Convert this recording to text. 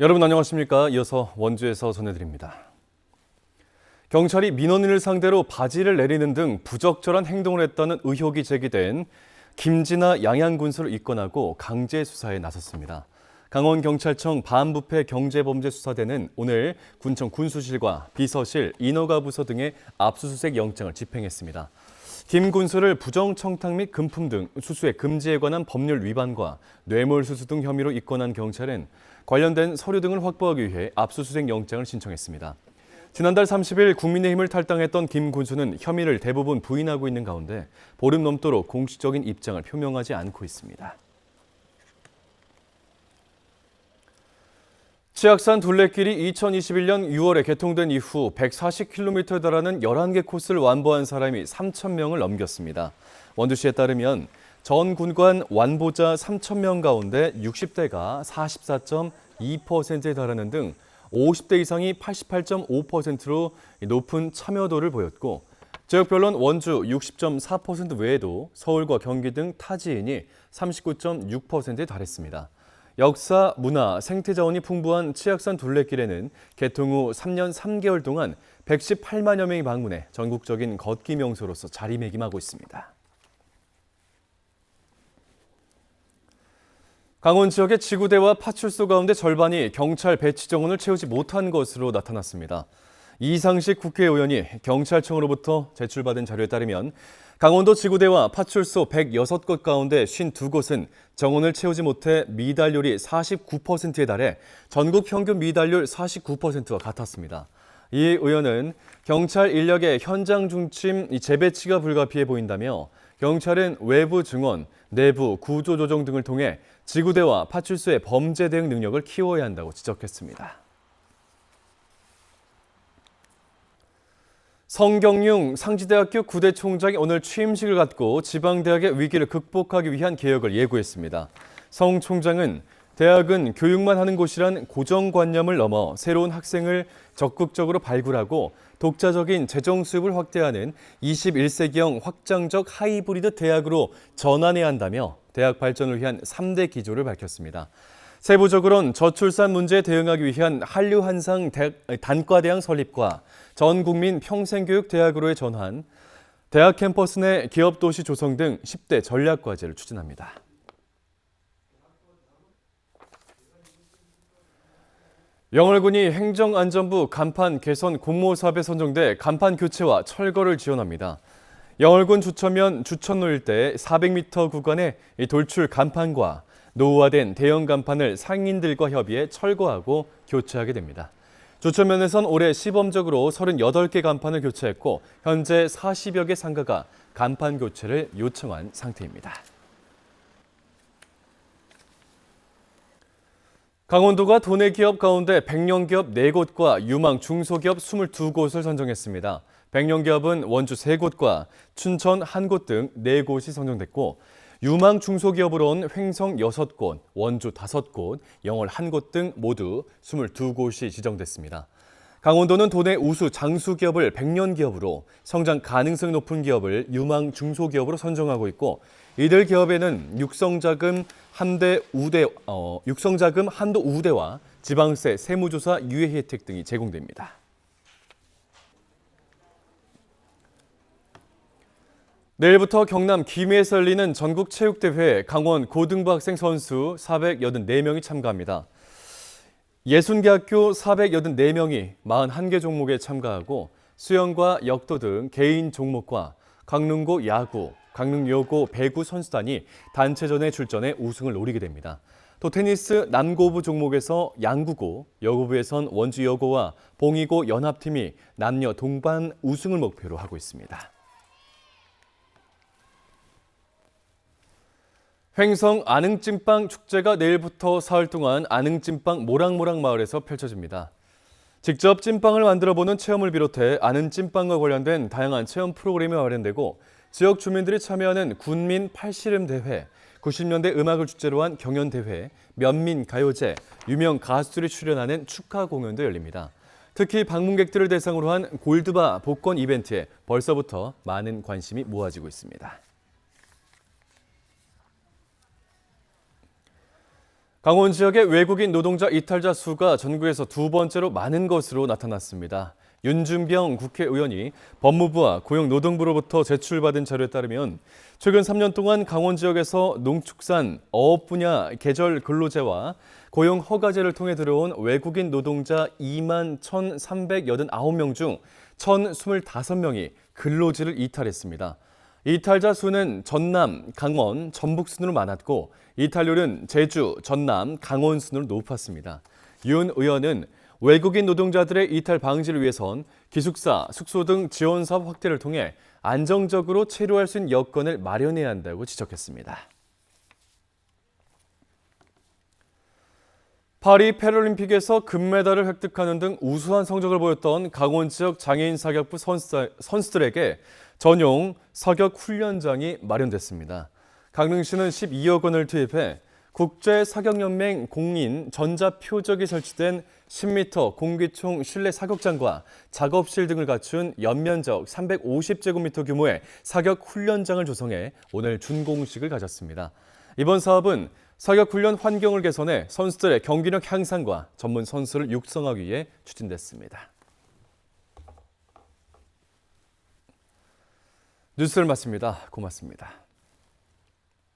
여러분 안녕하십니까? 이어서 원주에서 전해드립니다. 경찰이 민원인을 상대로 바지를 내리는 등 부적절한 행동을 했다는 의혹이 제기된 김진아 양양군수를 입건하고 강제 수사에 나섰습니다. 강원경찰청 반부패 경제범죄수사대는 오늘 군청 군수실과 비서실, 인허가부서 등의 압수수색 영장을 집행했습니다. 김 군수를 부정청탁 및 금품 등 수수의 금지에 관한 법률 위반과 뇌물수수 등 혐의로 입건한 경찰은 관련된 서류 등을 확보하기 위해 압수수색 영장을 신청했습니다. 지난달 30일 국민의힘을 탈당했던 김 군수는 혐의를 대부분 부인하고 있는 가운데 보름 넘도록 공식적인 입장을 표명하지 않고 있습니다. 치악산 둘레길이 2021년 6월에 개통된 이후 140km에 달하는 11개 코스를 완보한 사람이 3,000명을 넘겼습니다. 원주시에 따르면 전 군관 완보자 3,000명 가운데 60대가 44.2%에 달하는 등 50대 이상이 88.5%로 높은 참여도를 보였고 지역별로는 원주 60.4% 외에도 서울과 경기 등 타 지인이 39.6%에 달했습니다. 역사, 문화, 생태 자원이 풍부한 치악산 둘레길에는 개통 후 3년 3개월 동안 118만여 명이 방문해 전국적인 걷기 명소로서 자리매김하고 있습니다. 강원 지역의 지구대와 파출소 가운데 절반이 경찰 배치 정원을 채우지 못한 것으로 나타났습니다. 이상식 국회의원이 경찰청으로부터 제출받은 자료에 따르면 강원도 지구대와 파출소 106곳 가운데 52곳은 정원을 채우지 못해 미달률이 49%에 달해 전국 평균 미달률 49%와 같았습니다. 이 의원은 경찰 인력의 현장 중심 재배치가 불가피해 보인다며 경찰은 외부 증원, 내부 구조조정 등을 통해 지구대와 파출소의 범죄 대응 능력을 키워야 한다고 지적했습니다. 성경융 상지대학교 구대 총장이 오늘 취임식을 갖고 지방대학의 위기를 극복하기 위한 개혁을 예고했습니다. 성 총장은 대학은 교육만 하는 곳이란 고정관념을 넘어 새로운 학생을 적극적으로 발굴하고 독자적인 재정 수입을 확대하는 21세기형 확장적 하이브리드 대학으로 전환해야 한다며 대학 발전을 위한 3대 기조를 밝혔습니다. 세부적으로는 저출산 문제에 대응하기 위한 한류한상 단과대학 설립과 전국민 평생교육 대학으로의 전환, 대학 캠퍼스 내 기업도시 조성 등 10대 전략과제를 추진합니다. 영월군이 행정안전부 간판 개선 공모사업에 선정돼 간판 교체와 철거를 지원합니다. 영월군 주천면 주천로 일대 400m 구간의 돌출 간판과 노후화된 대형 간판을 상인들과 협의해 철거하고 교체하게 됩니다. 주천면에선 올해 시범적으로 38개 간판을 교체했고 현재 40여 개 상가가 간판 교체를 요청한 상태입니다. 강원도가 도내 기업 가운데 100년 기업 4곳과 유망 중소기업 22곳을 선정했습니다. 100년 기업은 원주 3곳과 춘천 1곳 등 4곳이 선정됐고 유망 중소기업으로는 횡성 6곳, 원주 5곳, 영월 1곳 등 모두 22곳이 지정됐습니다. 강원도는 도내 우수 장수기업을 100년 기업으로 성장 가능성 높은 기업을 유망 중소기업으로 선정하고 있고 이들 기업에는 육성자금 한도 우대와 지방세 세무조사 유예 혜택 등이 제공됩니다. 내일부터 경남 김해에서 열리는 전국체육대회에 강원 고등부 학생 선수 484명이 참가합니다. 60개 학교 484명이 41개 종목에 참가하고 수영과 역도 등 개인 종목과 강릉고 야구, 강릉여고 배구 선수단이 단체전에 출전해 우승을 노리게 됩니다. 또 테니스 남고부 종목에서 양구고, 여고부에선 원주여고와 봉이고 연합팀이 남녀 동반 우승을 목표로 하고 있습니다. 횡성 안흥찐빵 축제가 내일부터 사흘 동안 안흥찐빵 모락모락 마을에서 펼쳐집니다. 직접 찐빵을 만들어보는 체험을 비롯해 안흥찐빵과 관련된 다양한 체험 프로그램이 마련되고 지역 주민들이 참여하는 군민 팔씨름 대회, 90년대 음악을 주제로 한 경연대회, 면민가요제, 유명 가수들이 출연하는 축하 공연도 열립니다. 특히 방문객들을 대상으로 한 골드바 복권 이벤트에 벌써부터 많은 관심이 모아지고 있습니다. 강원 지역의 외국인 노동자 이탈자 수가 전국에서 두 번째로 많은 것으로 나타났습니다. 윤준병 국회의원이 법무부와 고용노동부로부터 제출받은 자료에 따르면 최근 3년 동안 강원 지역에서 농축산, 어업 분야 계절 근로제와 고용 허가제를 통해 들어온 외국인 노동자 2만 1,389명 중 1,025명이 근로지를 이탈했습니다. 이탈자 수는 전남, 강원, 전북 순으로 많았고 이탈률은 제주, 전남, 강원 순으로 높았습니다. 윤 의원은 외국인 노동자들의 이탈 방지를 위해선 기숙사, 숙소 등 지원 사업 확대를 통해 안정적으로 체류할 수 있는 여건을 마련해야 한다고 지적했습니다. 파리 패럴림픽에서 금메달을 획득하는 등 우수한 성적을 보였던 강원 지역 장애인 사격부 선수들에게 전용 사격 훈련장이 마련됐습니다. 강릉시는 12억 원을 투입해 국제사격연맹 공인 전자표적이 설치된 10m 공기총 실내 사격장과 작업실 등을 갖춘 연면적 350제곱미터 규모의 사격 훈련장을 조성해 오늘 준공식을 가졌습니다. 이번 사업은 사격 훈련 환경을 개선해 선수들의 경기력 향상과 전문 선수를 육성하기 위해 추진됐습니다. 뉴스를 마칩니다. 고맙습니다.